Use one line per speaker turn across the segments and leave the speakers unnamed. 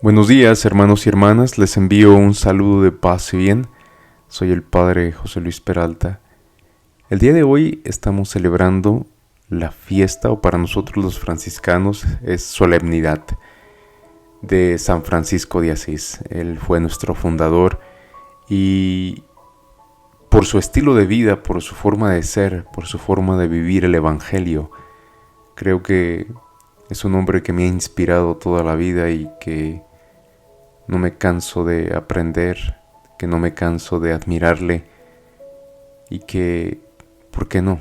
Buenos días, hermanos y hermanas, les envío un saludo de paz y bien. Soy el Padre José Luis Peralta. El día de hoy estamos celebrando la fiesta, o para nosotros los franciscanos es solemnidad, de San Francisco de Asís. Él fue nuestro fundador y por su estilo de vida, por su forma de ser, por su forma de vivir el Evangelio, creo que es un hombre que me ha inspirado toda la vida y que no me canso de aprender, que no me canso de admirarle y que, ¿por qué no?,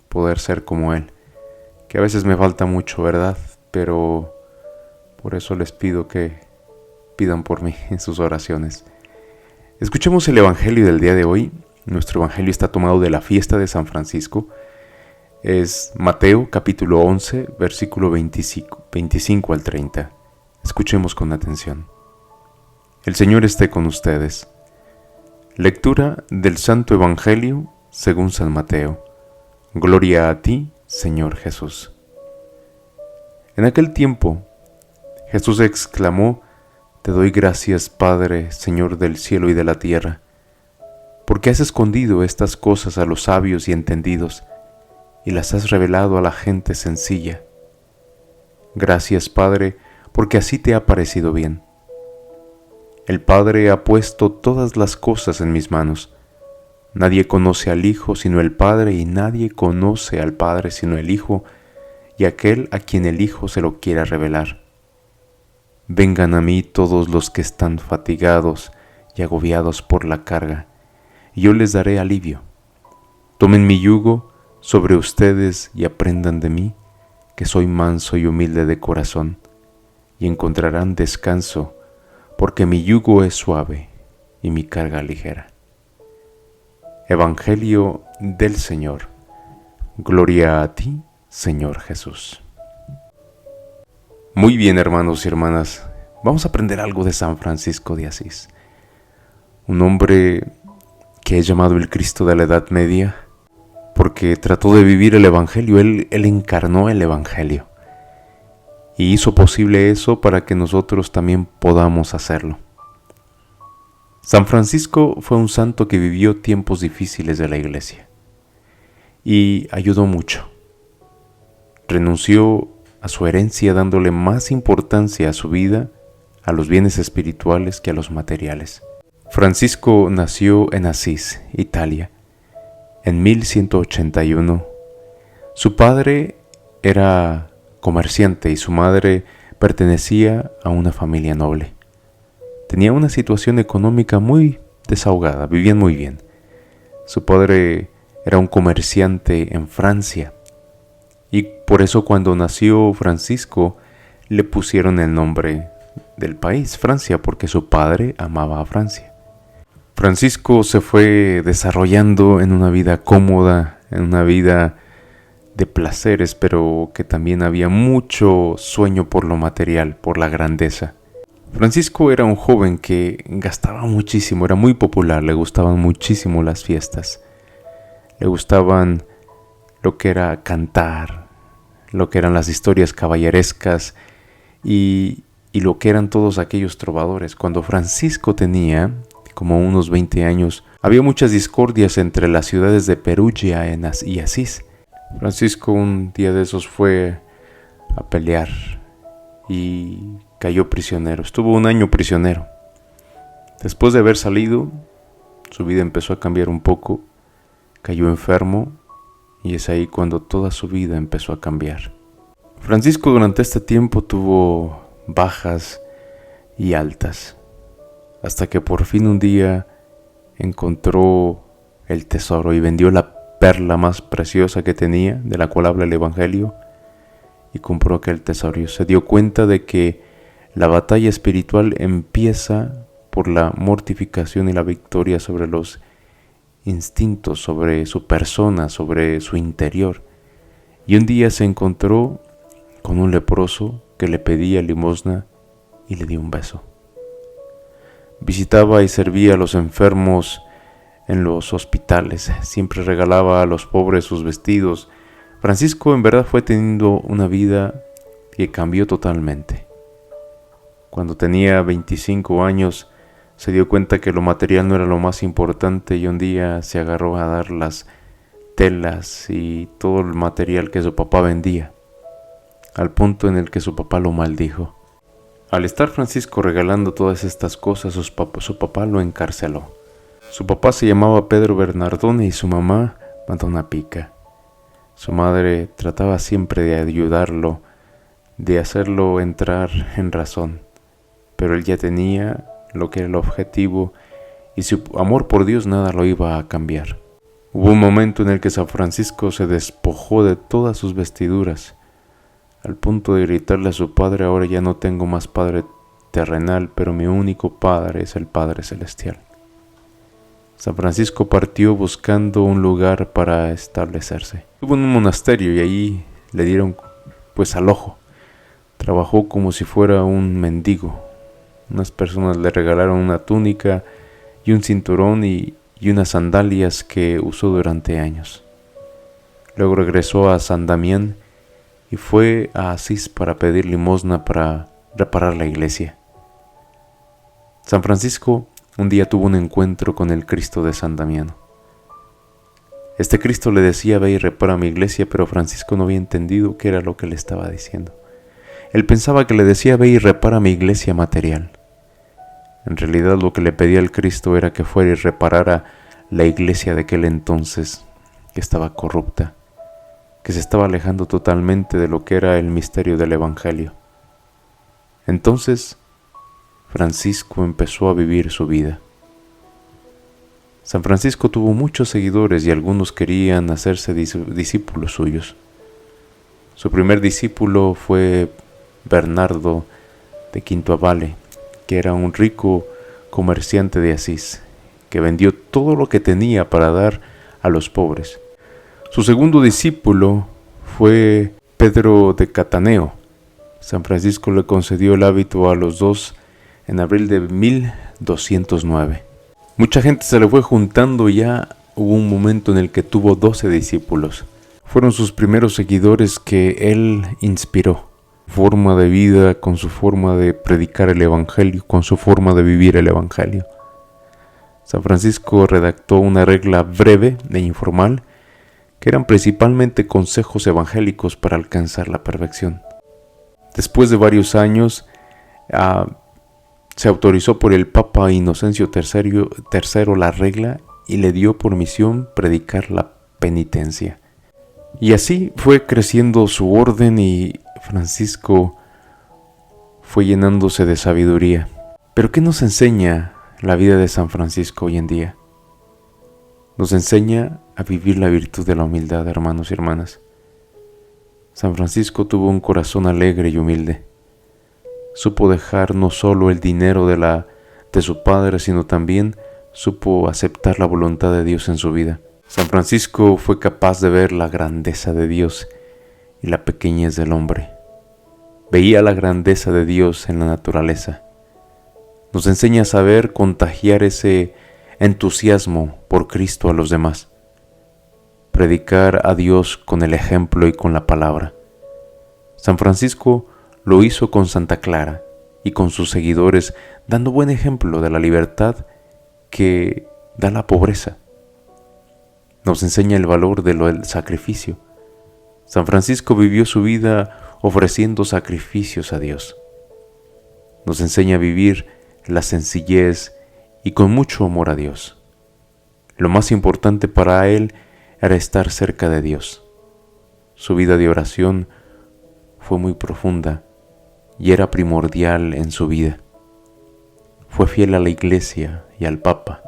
poder ser como él. Que a veces me falta mucho, ¿verdad? Pero por eso les pido que pidan por mí en sus oraciones. Escuchemos el Evangelio del día de hoy. Nuestro Evangelio está tomado de la fiesta de San Francisco. Es Mateo capítulo 11, versículo 25 al 30. Escuchemos con atención. El Señor esté con ustedes. Lectura del Santo Evangelio según San Mateo. Gloria a ti, Señor Jesús. En aquel tiempo, Jesús exclamó: Te doy gracias, Padre, Señor del cielo y de la tierra, porque has escondido estas cosas a los sabios y entendidos y las has revelado a la gente sencilla. Gracias, Padre, porque así te ha parecido bien. El Padre ha puesto todas las cosas en mis manos. Nadie conoce al Hijo sino el Padre, y nadie conoce al Padre sino el Hijo, y aquel a quien el Hijo se lo quiera revelar. Vengan a mí todos los que están fatigados y agobiados por la carga, y yo les daré alivio. Tomen mi yugo sobre ustedes y aprendan de mí, que soy manso y humilde de corazón, y encontrarán descanso, porque mi yugo es suave y mi carga ligera. Evangelio del Señor. Gloria a ti, Señor Jesús. Muy bien, hermanos y hermanas, vamos a aprender algo de San Francisco de Asís, un hombre que es llamado el Cristo de la Edad Media, porque trató de vivir el Evangelio. Él encarnó el Evangelio y hizo posible eso para que nosotros también podamos hacerlo. San Francisco fue un santo que vivió tiempos difíciles de la Iglesia y ayudó mucho. Renunció a su herencia dándole más importancia a su vida, a los bienes espirituales que a los materiales. Francisco nació en Asís, Italia, en 1181. Su padre era comerciante y su madre pertenecía a una familia noble. Tenía una situación económica muy desahogada, vivían muy bien. Su padre era un comerciante en Francia y por eso cuando nació Francisco le pusieron el nombre del país, Francia, porque su padre amaba a Francia. Francisco se fue desarrollando en una vida cómoda, en una vida de placeres, pero que también había mucho sueño por lo material, por la grandeza. Francisco era un joven que gastaba muchísimo, era muy popular, le gustaban muchísimo las fiestas, le gustaban lo que era cantar, lo que eran las historias caballerescas y lo que eran todos aquellos trovadores. Cuando Francisco tenía como unos 20 años, había muchas discordias entre las ciudades de Perugia y Asís. Francisco un día de esos fue a pelear y cayó prisionero. Estuvo un año prisionero. Después de haber salido, su vida empezó a cambiar un poco. Cayó enfermo y es ahí cuando toda su vida empezó a cambiar. Francisco durante este tiempo tuvo bajas y altas, hasta que por fin un día encontró el tesoro y vendió la perla más preciosa que tenía, de la cual habla el Evangelio, y compró aquel tesoro. Y se dio cuenta de que la batalla espiritual empieza por la mortificación y la victoria sobre los instintos, sobre su persona, sobre su interior. Y un día se encontró con un leproso que le pedía limosna y le dio un beso. Visitaba y servía a los enfermos en los hospitales, siempre regalaba a los pobres sus vestidos. Francisco en verdad fue teniendo una vida que cambió totalmente. Cuando tenía 25 años, se dio cuenta que lo material no era lo más importante y un día se agarró a dar las telas y todo el material que su papá vendía, al punto en el que su papá lo maldijo. Al estar Francisco regalando todas estas cosas, su papá lo encarceló. Su papá se llamaba Pedro Bernardone y su mamá Madonna Pica. Su madre trataba siempre de ayudarlo, de hacerlo entrar en razón, pero él ya tenía lo que era el objetivo y su amor por Dios nada lo iba a cambiar. Hubo un momento en el que San Francisco se despojó de todas sus vestiduras, al punto de gritarle a su padre: ahora ya no tengo más padre terrenal, pero mi único padre es el Padre Celestial. San Francisco partió buscando un lugar para establecerse. Estuvo en un monasterio y allí le dieron alojo. Trabajó como si fuera un mendigo. Unas personas le regalaron una túnica y un cinturón y unas sandalias que usó durante años. Luego regresó a San Damián y fue a Asís para pedir limosna para reparar la iglesia. San Francisco un día tuvo un encuentro con el Cristo de San Damiano. Este Cristo le decía: ve y repara mi iglesia, pero Francisco no había entendido qué era lo que le estaba diciendo. Él pensaba que le decía: ve y repara mi iglesia material. En realidad lo que le pedía al Cristo era que fuera y reparara la iglesia de aquel entonces, que estaba corrupta, que se estaba alejando totalmente de lo que era el misterio del Evangelio. Entonces Francisco empezó a vivir su vida. San Francisco tuvo muchos seguidores y algunos querían hacerse discípulos suyos. Su primer discípulo fue Bernardo de Quintuavale, que era un rico comerciante de Asís, que vendió todo lo que tenía para dar a los pobres. Su segundo discípulo fue Pedro de Cataneo. San Francisco le concedió el hábito a los dos en abril de 1209. Mucha gente se le fue juntando y ya hubo un momento en el que tuvo 12 discípulos. Fueron sus primeros seguidores que él inspiró. Forma de vida, con su forma de predicar el Evangelio, con su forma de vivir el Evangelio. San Francisco redactó una regla breve e informal, que eran principalmente consejos evangélicos para alcanzar la perfección. Después de varios años, se autorizó por el Papa Inocencio III la regla y le dio por misión predicar la penitencia. Y así fue creciendo su orden y Francisco fue llenándose de sabiduría. ¿Pero qué nos enseña la vida de San Francisco hoy en día? Nos enseña a vivir la virtud de la humildad, hermanos y hermanas. San Francisco tuvo un corazón alegre y humilde. Supo dejar no solo el dinero de su padre, sino también supo aceptar la voluntad de Dios en su vida. San Francisco fue capaz de ver la grandeza de Dios y la pequeñez del hombre. Veía la grandeza de Dios en la naturaleza. Nos enseña a saber contagiar ese entusiasmo por Cristo a los demás. Predicar a Dios con el ejemplo y con la palabra. San Francisco lo hizo con Santa Clara y con sus seguidores, dando buen ejemplo de la libertad que da la pobreza. Nos enseña el valor del sacrificio. San Francisco vivió su vida ofreciendo sacrificios a Dios. Nos enseña a vivir la sencillez y con mucho amor a Dios. Lo más importante para él era estar cerca de Dios. Su vida de oración fue muy profunda y era primordial en su vida. Fue fiel a la Iglesia y al Papa.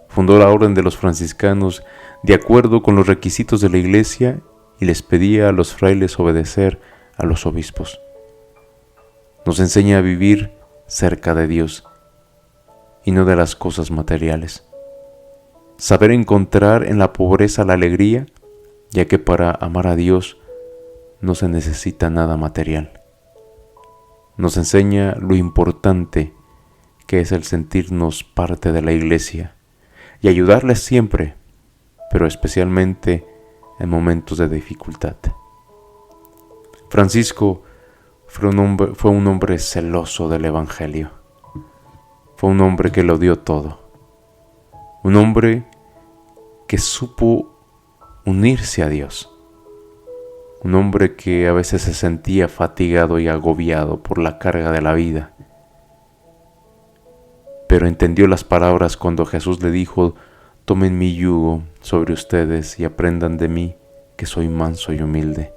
Fundó la Orden de los Franciscanos de acuerdo con los requisitos de la Iglesia y les pedía a los frailes obedecer a los obispos. Nos enseña a vivir cerca de Dios y no de las cosas materiales. Saber encontrar en la pobreza la alegría, ya que para amar a Dios no se necesita nada material. Nos enseña lo importante que es el sentirnos parte de la Iglesia y ayudarles siempre, pero especialmente en momentos de dificultad. Francisco fue un hombre celoso del Evangelio. Fue un hombre que lo dio todo. Un hombre que supo unirse a Dios. Un hombre que a veces se sentía fatigado y agobiado por la carga de la vida. Pero entendió las palabras cuando Jesús le dijo: tomen mi yugo sobre ustedes y aprendan de mí, que soy manso y humilde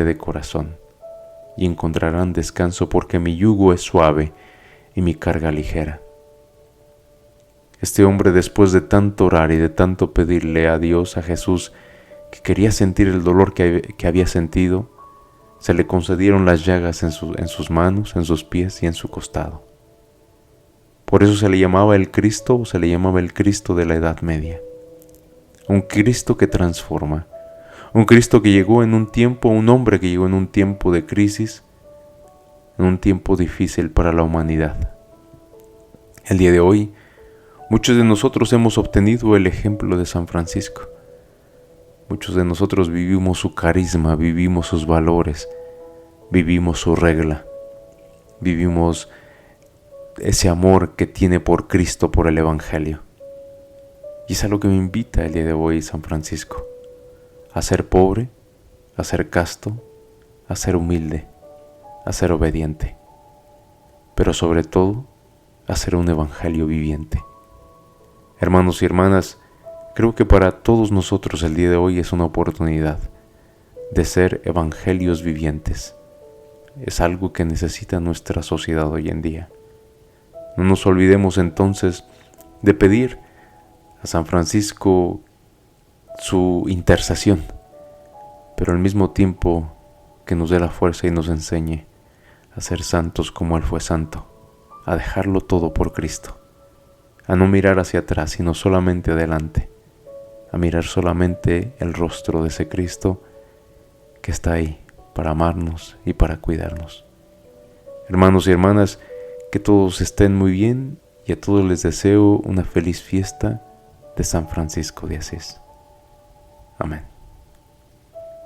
de corazón, y encontrarán descanso, porque mi yugo es suave y mi carga ligera. Este hombre, después de tanto orar y de tanto pedirle a Dios, a Jesús, que quería sentir el dolor que había sentido, se le concedieron las llagas en sus manos, en sus pies y en su costado. Por eso se le llamaba el Cristo, o se le llamaba el Cristo de la Edad Media. Un Cristo que transforma, un Cristo que llegó en un tiempo, un hombre que llegó en un tiempo de crisis, en un tiempo difícil para la humanidad. El día de hoy, muchos de nosotros hemos obtenido el ejemplo de San Francisco. Muchos de nosotros vivimos su carisma, vivimos sus valores, vivimos su regla, vivimos ese amor que tiene por Cristo, por el Evangelio. Y es a lo que me invita el día de hoy San Francisco: a ser pobre, a ser casto, a ser humilde, a ser obediente, pero sobre todo a ser un evangelio viviente. Hermanos y hermanas, creo que para todos nosotros el día de hoy es una oportunidad de ser evangelios vivientes. Es algo que necesita nuestra sociedad hoy en día. No nos olvidemos entonces de pedir a San Francisco su intercesión, pero al mismo tiempo que nos dé la fuerza y nos enseñe a ser santos como Él fue santo, a dejarlo todo por Cristo, a no mirar hacia atrás, sino solamente adelante, a mirar solamente el rostro de ese Cristo que está ahí para amarnos y para cuidarnos. Hermanos y hermanas, que todos estén muy bien, y a todos les deseo una feliz fiesta de San Francisco de Asís. Amén.